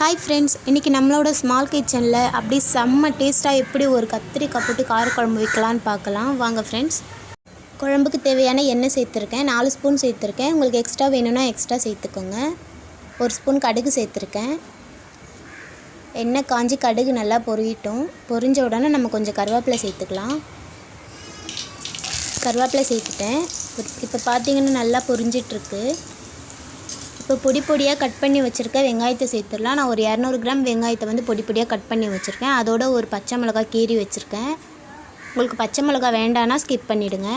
Hi friends, இன்றைக்கி நம்மளோட small கிச்சனில் அப்படி செம்ம டேஸ்ட்டாக எப்படி ஒரு கத்திரிக்காய் போட்டு காரக்குழம்பு வைக்கலான்னு பார்க்கலாம். வாங்க ஃப்ரெண்ட்ஸ். குழம்புக்கு தேவையான எண்ணெய் சேர்த்துருக்கேன், 4 ஸ்பூன் சேர்த்துருக்கேன். உங்களுக்கு எக்ஸ்ட்ரா வேணும்னா எக்ஸ்ட்ரா சேர்த்துக்கோங்க. 1 ஸ்பூன் கடுகு சேர்த்துருக்கேன். எண்ணெய் காஞ்சி கடுகு நல்லா பொரியட்டும். பொரிஞ்ச உடனே நம்ம கொஞ்சம் கருவேப்பிலை சேர்த்துக்கலாம். கருவேப்பிலை சேர்த்துட்டேன். இப்போ பார்த்தீங்கன்னா நல்லா பொரிஞ்சிட்ருக்கு. இப்போ பொடி பொடியாக கட் பண்ணி வச்சுருக்க வெங்காயத்தை சேர்த்துடலாம். நான் ஒரு 200 கிராம் வெங்காயத்தை வந்து பொடி பொடியாக கட் பண்ணி வச்சுருக்கேன். அதோட ஒரு பச்சை மிளகாய் கீறி வச்சுருக்கேன். உங்களுக்கு பச்சை மிளகாய் வேண்டான்னா ஸ்கிப் பண்ணிவிடுங்க.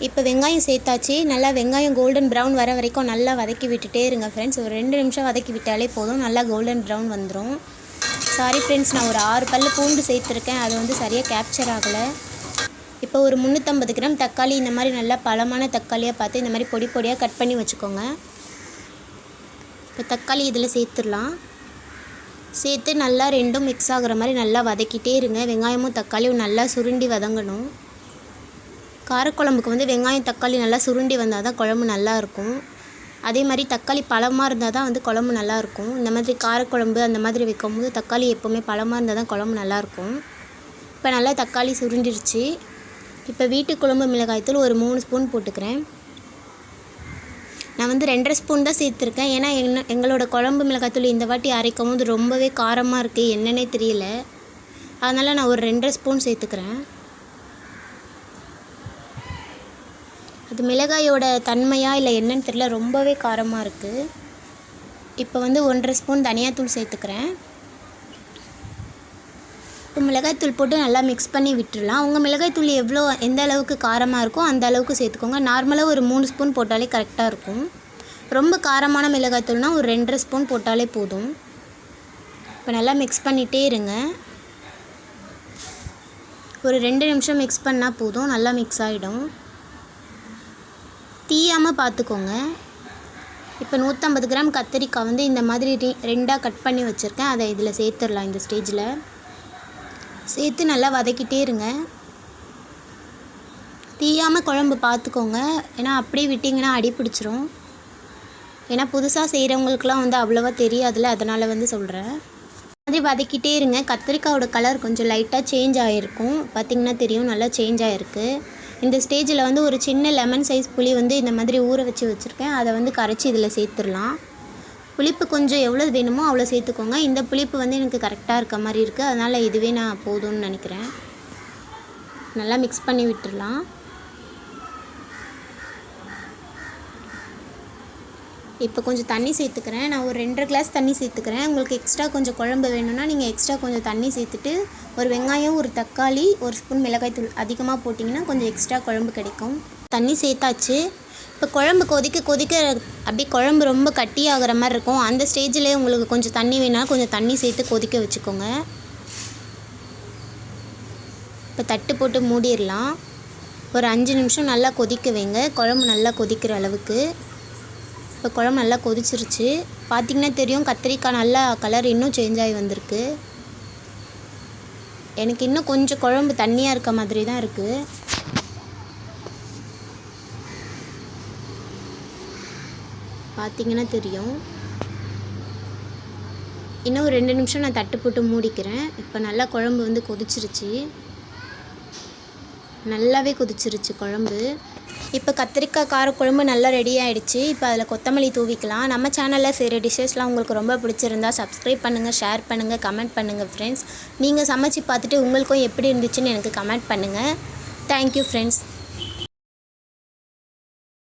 இப்போ வெங்காயம் சேர்த்தாச்சு. நல்லா வெங்காயம் கோல்டன் ப்ரௌன் வர வரைக்கும் நல்லா வதக்கி விட்டுட்டே இருங்க ஃப்ரெண்ட்ஸ். ஒரு 2 நிமிஷம் வதக்கி விட்டாலே போதும், நல்லா கோல்டன் ப்ரௌன் வந்துடும். சாரி ஃப்ரெண்ட்ஸ், நான் ஒரு 6 பல் பூண்டு சேர்த்துருக்கேன். அது வந்து சரியாக கேப்சர் ஆகலை. இப்போ ஒரு 350 கிராம் தக்காளி, இந்த மாதிரி நல்லா பழமான தக்காளியாக பார்த்து இந்த மாதிரி பொடி பொடியாக கட் பண்ணி வச்சுக்கோங்க. இப்போ தக்காளி இதில் சேர்த்துடலாம். சேர்த்து நல்லா ரெண்டும் மிக்ஸ் ஆகிற மாதிரி நல்லா வதக்கிட்டே இருங்க. வெங்காயமும் தக்காளியும் நல்லா சுருண்டி வதங்கணும். காரக்குழம்புக்கு வந்து வெங்காயம் தக்காளி நல்லா சுருண்டி வந்தால் தான் குழம்பு நல்லாயிருக்கும். அதே மாதிரி தக்காளி பழமாக இருந்தால் தான் வந்து குழம்பு நல்லாயிருக்கும். இந்த மாதிரி காரக்குழம்பு அந்த மாதிரி வைக்கும்போது தக்காளி எப்போவுமே பழமாக இருந்தால் தான் குழம்பு நல்லாயிருக்கும். இப்போ நல்லா தக்காளி சுருண்டிருச்சு. இப்போ வீட்டு குழம்பு மிளகாய்த்தூள் ஒரு 3 ஸ்பூன் போட்டுக்கிறேன். நான் வந்து 2.5 ஸ்பூன் தான் சேர்த்துருக்கேன். ஏன்னா எங்களோட குழம்பு மிளகாய்த்தூள் இந்த வாட்டி அரைக்கும் போது ரொம்பவே காரமாக இருக்குது, என்னன்னே தெரியல. அதனால் நான் ஒரு 2.5 ஸ்பூன் சேர்த்துக்கிறேன். அது மிளகாயோட தன்மையாக இல்லை என்னன்னு தெரியல, ரொம்பவே காரமாக இருக்குது. இப்போ வந்து 1.5 ஸ்பூன் தனியாத்தூள் சேர்த்துக்கிறேன். இப்போ மிளகாய்த்தூள் போட்டு நல்லா மிக்ஸ் பண்ணி விட்டுடலாம். உங்கள் மிளகாய்த்தூள் எந்த அளவுக்கு காரமாக இருக்கோ அந்த அளவுக்கு சேர்த்துக்கோங்க. நார்மலாக ஒரு 3 ஸ்பூன் போட்டாலே கரெக்டாக இருக்கும். ரொம்ப காரமான மிளகாய்த்தூள்னால் ஒரு 2.5 ஸ்பூன் போட்டாலே போதும். இப்போ நல்லா மிக்ஸ் பண்ணிகிட்டே இருங்க. ஒரு 2 நிமிஷம் மிக்ஸ் பண்ணால் போதும், நல்லா மிக்ஸ் ஆகிடும். தீயாமல் பார்த்துக்கோங்க. இப்போ 150 கிராம் கத்தரிக்காய் வந்து இந்த மாதிரி 2ஆக கட் பண்ணி வச்சுருக்கேன். அதை இதில் சேர்த்துடலாம். இந்த ஸ்டேஜில் சேர்த்து நல்லா வதக்கிட்டே இருங்க. தீயாமல் குழம்பு பார்த்துக்கோங்க, ஏன்னா அப்படியே விட்டிங்கன்னா அடி பிடிச்சிரும். ஏன்னா புதுசாக செய்கிறவங்களுக்குலாம் வந்து அவ்வளோவா தெரியாதுல்ல, அதனால் வந்து சொல்கிறேன். மாதிரி வதக்கிட்டே இருங்க. கத்திரிக்காயோட கலர் கொஞ்சம் லைட்டாக சேஞ்ச் ஆகிருக்கும், பார்த்திங்கன்னா தெரியும், நல்லா சேஞ்ச் ஆகிருக்கு. இந்த ஸ்டேஜில் வந்து ஒரு சின்ன லெமன் சைஸ் புளி வந்து இந்த மாதிரி ஊற வச்சுருக்கேன். அதை வந்து கரைச்சி இதில் சேர்த்துடலாம். புளிப்பு கொஞ்சம் எவ்வளோ வேணுமோ அவ்வளோ சேர்த்துக்கோங்க. இந்த புளிப்பு வந்து எனக்கு கரெக்டாக இருக்க மாதிரி இருக்குது, அதனால் இதுவே நான் போதும்னு நினைக்கிறேன். நல்லா மிக்ஸ் பண்ணி விட்டுடலாம். இப்போ கொஞ்சம் தண்ணி சேர்த்துக்கிறேன். நான் ஒரு 2.5 கிளாஸ் தண்ணி சேர்த்துக்கிறேன். உங்களுக்கு எக்ஸ்ட்ரா கொஞ்சம் குழம்பு வேணும்னா நீங்கள் எக்ஸ்ட்ரா கொஞ்சம் தண்ணி சேர்த்துட்டு, ஒரு வெங்காயம், ஒரு தக்காளி, 1 ஸ்பூன் மிளகாய்த்தூள் அதிகமாக போட்டிங்கன்னா கொஞ்சம் எக்ஸ்ட்ரா குழம்பு கிடைக்கும். தண்ணி சேர்த்தாச்சு. இப்போ குழம்பு கொதிக்க அப்படியே குழம்பு ரொம்ப கட்டியாகிற மாதிரி இருக்கும். அந்த ஸ்டேஜில் உங்களுக்கு கொஞ்சம் தண்ணி வேணால் கொஞ்சம் தண்ணி சேர்த்து கொதிக்க வச்சுக்கோங்க. இப்போ தட்டு போட்டு மூடிடலாம். ஒரு 5 நிமிஷம் நல்லா கொதிக்க வைங்க, குழம்பு நல்லா கொதிக்கிற அளவுக்கு. இப்போ குழம்பு நல்லா கொதிச்சிருச்சு. பார்த்திங்கன்னா தெரியும், கத்திரிக்காய் நல்லா கலர் இன்னும் சேஞ்ச் ஆகி வந்திருக்கு. எனக்கு இன்னும் கொஞ்சம் குழம்பு தண்ணியாக இருக்க மாதிரி தான் இருக்குது. பார்த்திங்கன்னா தெரியும். இன்னும் ஒரு 2 நிமிஷம் நான் தட்டு போட்டு மூடிக்கிறேன். இப்போ நல்லா குழம்பு வந்து கொதிச்சிருச்சு, நல்லாவே கொதிச்சிருச்சு குழம்பு. இப்போ கத்திரிக்காய் காரக்குழம்பு நல்லா ரெடி ஆகிடுச்சு. இப்போ அதில் கொத்தமல்லி தூவிக்கலாம். நம்ம சேனலில் செய்கிற டிஷ்ஷஸ்லாம் உங்களுக்கு ரொம்ப பிடிச்சிருந்தா சப்ஸ்கிரைப் பண்ணுங்கள், ஷேர் பண்ணுங்கள், கமெண்ட் பண்ணுங்கள் ஃப்ரெண்ட்ஸ். நீங்கள் சமைச்சு பார்த்துட்டு உங்களுக்கும் எப்படி இருந்துச்சுன்னு எனக்கு கமெண்ட் பண்ணுங்கள். Thank you friends.